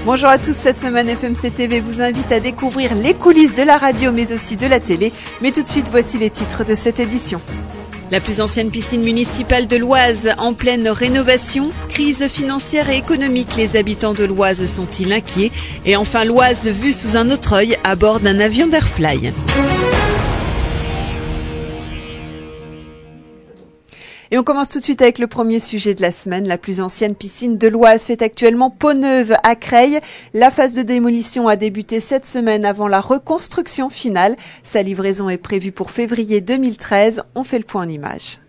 Bonjour à tous, cette semaine FMC TV vous invite à découvrir les coulisses de la radio mais aussi de la télé. Mais tout de suite, voici les titres de cette édition. La plus ancienne piscine municipale de l'Oise en pleine rénovation. Crise financière et économique, les habitants de l'Oise sont-ils inquiets? Et enfin l'Oise vue sous un autre œil à bord d'un avion d'Airfly. Et on commence tout de suite avec le premier sujet de la semaine. La plus ancienne piscine de l'Oise fait actuellement peau neuve à Creil. La phase de démolition a débuté cette semaine avant la reconstruction finale. Sa livraison est prévue pour février 2013. On fait le point en images.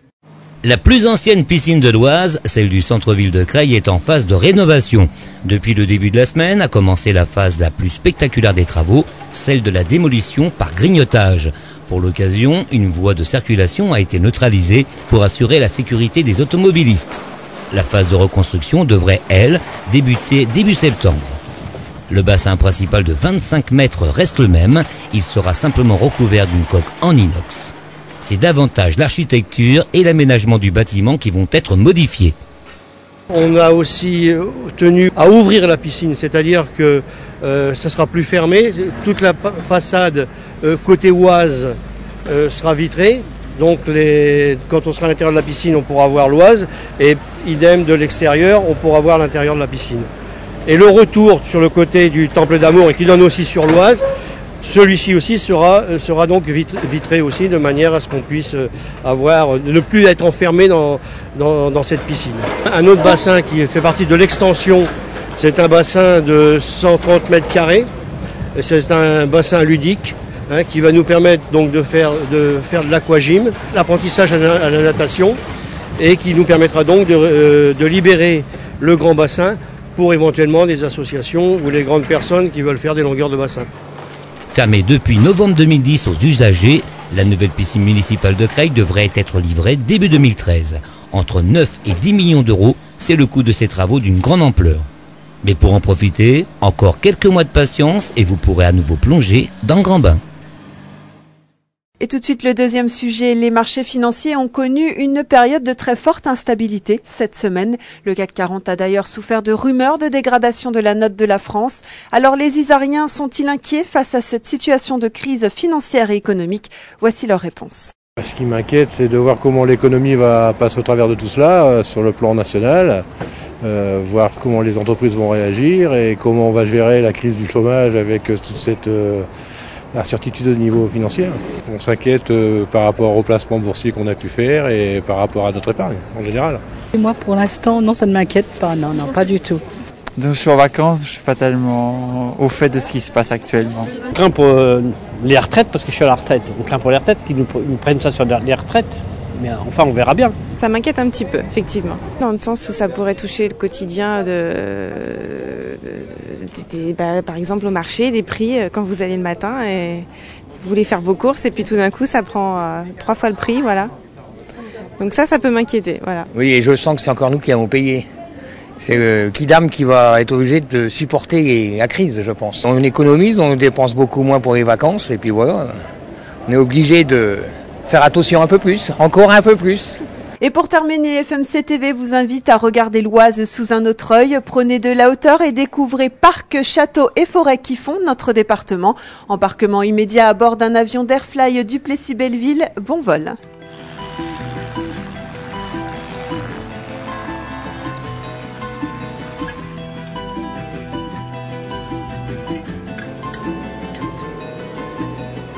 La plus ancienne piscine de l'Oise, celle du centre-ville de Creil, est en phase de rénovation. Depuis le début de la semaine a commencé la phase la plus spectaculaire des travaux, celle de la démolition par grignotage. Pour l'occasion, une voie de circulation a été neutralisée pour assurer la sécurité des automobilistes. La phase de reconstruction devrait, elle, débuter début septembre. Le bassin principal de 25 mètres reste le même, il sera simplement recouvert d'une coque en inox. C'est davantage l'architecture et l'aménagement du bâtiment qui vont être modifiés. On a aussi tenu à ouvrir la piscine, c'est-à-dire que ça sera plus fermé. Toute la façade côté Oise sera vitrée. Donc quand on sera à l'intérieur de la piscine, on pourra voir l'Oise. Et idem de l'extérieur, on pourra voir l'intérieur de la piscine. Et le retour sur le côté du Temple d'Amour et qui donne aussi sur l'Oise, celui-ci aussi sera donc vitré aussi de manière à ce qu'on puisse ne plus être enfermé dans cette piscine. Un autre bassin qui fait partie de l'extension, c'est un bassin de 130 mètres carrés. C'est un bassin ludique qui va nous permettre donc de faire de l'aquagym, l'apprentissage à la natation et qui nous permettra donc de libérer le grand bassin pour éventuellement des associations ou les grandes personnes qui veulent faire des longueurs de bassin. Fermée depuis novembre 2010 aux usagers, la nouvelle piscine municipale de Creil devrait être livrée début 2013. Entre 9 et 10 millions d'euros, c'est le coût de ces travaux d'une grande ampleur. Mais pour en profiter, encore quelques mois de patience et vous pourrez à nouveau plonger dans le grand bain. Et tout de suite, le deuxième sujet, les marchés financiers ont connu une période de très forte instabilité cette semaine. Le CAC 40 a d'ailleurs souffert de rumeurs de dégradation de la note de la France. Alors les Isariens sont-ils inquiets face à cette situation de crise financière et économique? Voici leur réponse. Ce qui m'inquiète, c'est de voir comment l'économie va passer au travers de tout cela sur le plan national, voir comment les entreprises vont réagir et comment on va gérer la crise du chômage avec toute cette incertitude au niveau financier. On s'inquiète par rapport au placement boursier qu'on a pu faire et par rapport à notre épargne en général. Et moi pour l'instant, non, ça ne m'inquiète pas, non, pas du tout. Donc, je suis en vacances, je ne suis pas tellement au fait de ce qui se passe actuellement. On craint pour les retraites parce que je suis à la retraite. On craint pour les retraites, qu'ils nous prennent ça sur les retraites. Mais enfin, on verra bien. Ça m'inquiète un petit peu, effectivement. Dans le sens où ça pourrait toucher le quotidien par exemple au marché, des prix, quand vous allez le matin et vous voulez faire vos courses et puis tout d'un coup, ça prend 3 fois le prix, voilà. Donc ça peut m'inquiéter, voilà. Oui, et je sens que c'est encore nous qui avons payé. C'est Kidam qui va être obligé de supporter la crise, je pense. On économise, on dépense beaucoup moins pour les vacances et puis voilà, on est obligé de faire attention un peu plus, encore un peu plus. Et pour terminer, FMC TV vous invite à regarder l'Oise sous un autre œil. Prenez de la hauteur et découvrez parcs, châteaux et forêts qui font notre département. Embarquement immédiat à bord d'un avion d'Airfly du Plessis-Belleville. Bon vol.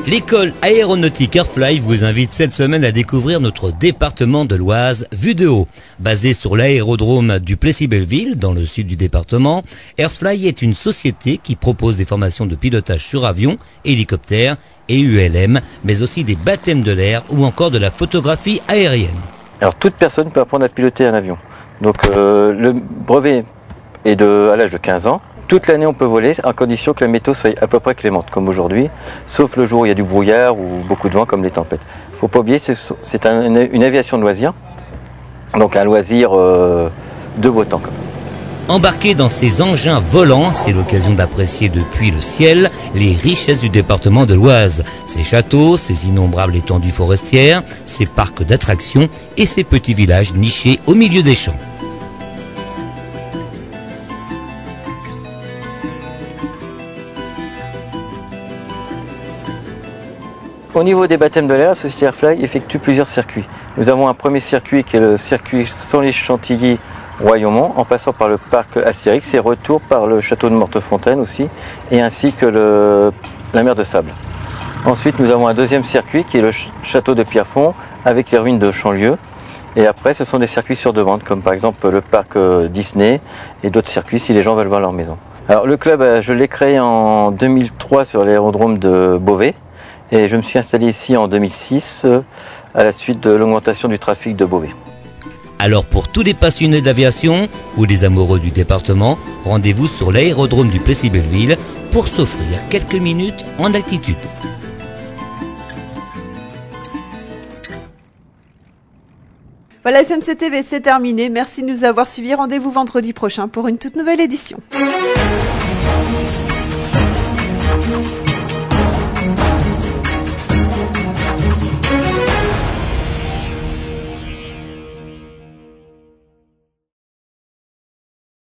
L'école aéronautique Airfly vous invite cette semaine à découvrir notre département de l'Oise vue de haut. Basé sur l'aérodrome du Plessis-Belleville, dans le sud du département, Airfly est une société qui propose des formations de pilotage sur avion, hélicoptère et ULM, mais aussi des baptêmes de l'air ou encore de la photographie aérienne. Alors toute personne peut apprendre à piloter un avion. Donc le brevet est à l'âge de 15 ans. Toute l'année on peut voler à condition que la météo soit à peu près clémente comme aujourd'hui, sauf le jour où il y a du brouillard ou beaucoup de vent comme les tempêtes. Il ne faut pas oublier que c'est une aviation de loisir, donc un loisir de beau temps. Embarquer dans ces engins volants, c'est l'occasion d'apprécier depuis le ciel les richesses du département de l'Oise. Ses châteaux, ses innombrables étendues forestières, ses parcs d'attractions et ses petits villages nichés au milieu des champs. Au niveau des baptêmes de l'air, la société Airfly effectue plusieurs circuits. Nous avons un premier circuit qui est le circuit Senlis-Chantilly Royaumont, en passant par le parc Astérix et retour par le château de Mortefontaine aussi, et ainsi que la mer de Sable. Ensuite, nous avons un deuxième circuit qui est le château de Pierrefonds avec les ruines de Chanlieu. Et après, ce sont des circuits sur demande, comme par exemple le parc Disney et d'autres circuits si les gens veulent voir leur maison. Alors le club, je l'ai créé en 2003 sur l'aérodrome de Beauvais. Et je me suis installé ici en 2006 à la suite de l'augmentation du trafic de Beauvais. Alors pour tous les passionnés d'aviation ou les amoureux du département, rendez-vous sur l'aérodrome du Plessis-Belleville pour s'offrir quelques minutes en altitude. Voilà, FMC TV, c'est terminé. Merci de nous avoir suivis. Rendez-vous vendredi prochain pour une toute nouvelle édition.